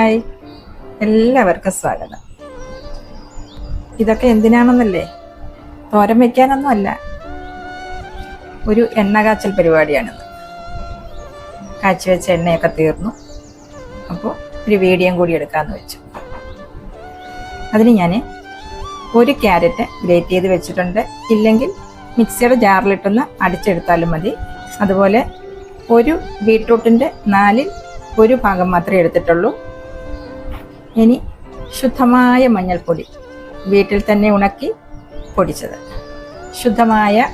Hi, എല്ലാവർക്കും സ്വാഗതം. ഇതൊക്കെ എന്തിനാണെന്നല്ലേ? തോരൻ വയ്ക്കാനൊന്നും അല്ല, ഒരു എണ്ണ കാച്ചൽ പരിപാടിയാണിത്. കാച്ചി വെച്ച എണ്ണയൊക്കെ തീർന്നു, അപ്പോൾ ഒരു വീഡിയോ കൂടി എടുക്കാമെന്ന് വെച്ചു. അതിന് ഞാൻ ഒരു ക്യാരറ്റ് ഗ്രേറ്റ് ചെയ്ത് വെച്ചിട്ടുണ്ട്, ഇല്ലെങ്കിൽ മിക്സിയുടെ ജാറിലിട്ടൊന്ന് അടിച്ചെടുത്താലും മതി. അതുപോലെ ഒരു ബീട്രൂട്ടിൻ്റെ 1/4 ഭാഗം മാത്രമേ എടുത്തിട്ടുള്ളൂ. ഇനി ശുദ്ധമായ മഞ്ഞൾപ്പൊടി, വീട്ടിൽ തന്നെ ഉണക്കി പൊടിച്ചത്, ശുദ്ധമായ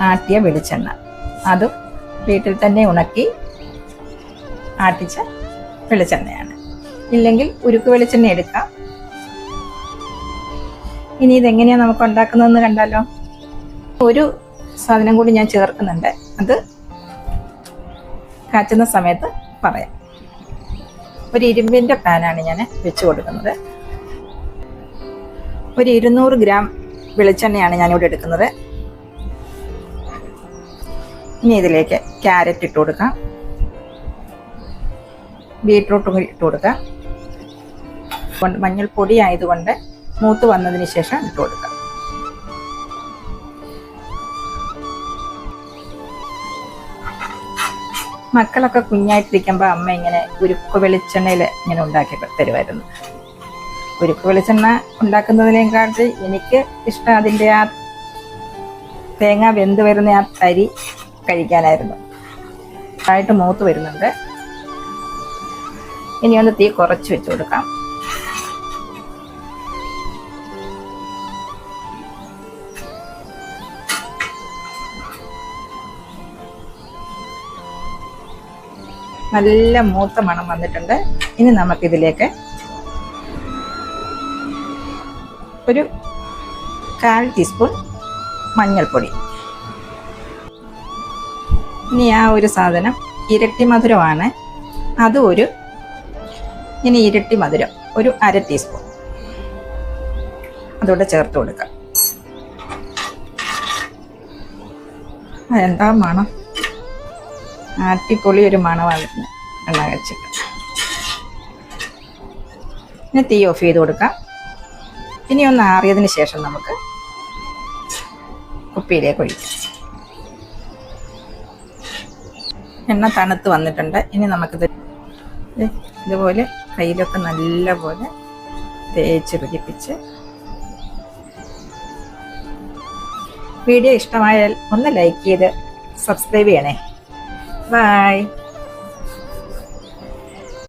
ആട്ടിയ വെളിച്ചെണ്ണ, അതും വീട്ടിൽ തന്നെ ഉണക്കി ആട്ടിച്ച വെളിച്ചെണ്ണയാണ്, ഇല്ലെങ്കിൽ ഉരുക്ക് വെളിച്ചെണ്ണ എടുക്കാം. ഇനി ഇതെങ്ങനെയാണ് നമുക്ക് ഉണ്ടാക്കുന്നതെന്ന് കണ്ടാലോ? ഒരു സാധനം കൂടി ഞാൻ ചേർക്കുന്നുണ്ട്, അത് കാച്ചുന്ന സമയത്ത് പറയാം. ഒരു ഇരുമ്പിൻ്റെ പാനാണ് ഞാൻ വെച്ച് കൊടുക്കുന്നത്. ഒരു 200 ഗ്രാം വെളിച്ചെണ്ണയാണ് ഞാനിവിടെ എടുക്കുന്നത്. ഇനി ഇതിലേക്ക് ക്യാരറ്റ് ഇട്ട് കൊടുക്കാം, ബീട്രൂട്ടും ഇട്ട് കൊടുക്കാം. മഞ്ഞൾപ്പൊടി ആയതുകൊണ്ട് മൂത്ത് വന്നതിന് ശേഷം ഇട്ട് കൊടുക്കാം. മക്കളൊക്കെ കുഞ്ഞായിട്ടിരിക്കുമ്പോൾ അമ്മ ഇങ്ങനെ ഉരുക്ക് വെളിച്ചെണ്ണയിൽ ഇങ്ങനെ ഉണ്ടാക്കി തരുമായിരുന്നു. ഉരുക്ക് വെളിച്ചെണ്ണ ഉണ്ടാക്കുന്നതിനേക്കാട്ടി എനിക്ക് ഇഷ്ടം അതിൻ്റെ ആ തേങ്ങ വെന്ത് വരുന്ന ആ തരി കഴിക്കാനായിരുന്നു. ആയിട്ട് മൂത്ത് വരുന്നുണ്ട്. ഇനി ഒന്ന് തീ കുറച്ച് വെച്ച് കൊടുക്കാം. നല്ല മൂത്ത മണം വന്നിട്ടുണ്ട്. ഇനി നമുക്കിതിലേക്ക് ഒരു 1/4 ടീസ്പൂൺ മഞ്ഞൾപ്പൊടി. ഇനി ആ ഒരു സാധനം ഇരട്ടി മധുരമാണ്, അത് ഇനി ഇരട്ടി മധുരം ഒരു 1/2 ടീസ്പൂൺ അതോടെ ചേർത്ത് കൊടുക്കാം. അതെന്താ മണം! അടിപൊളി ഒരു മണമാണ് എണ്ണ വെച്ചിട്ട്. ഇനി തീ ഓഫ് ചെയ്ത് കൊടുക്കാം. ഇനി ഒന്ന് ആറിയതിന് ശേഷം നമുക്ക് കുപ്പിയിലേക്ക് ഒഴിക്കാം. എണ്ണ തണുത്ത് വന്നിട്ടുണ്ട്. ഇനി നമുക്കിത് ഇതുപോലെ കയ്യിലൊക്കെ നല്ലപോലെ തേച്ച് പിടിപ്പിച്ച്. വീഡിയോ ഇഷ്ടമായാൽ ഒന്ന് ലൈക്ക് ചെയ്ത് സബ്സ്ക്രൈബ് ചെയ്യണേ. Bye.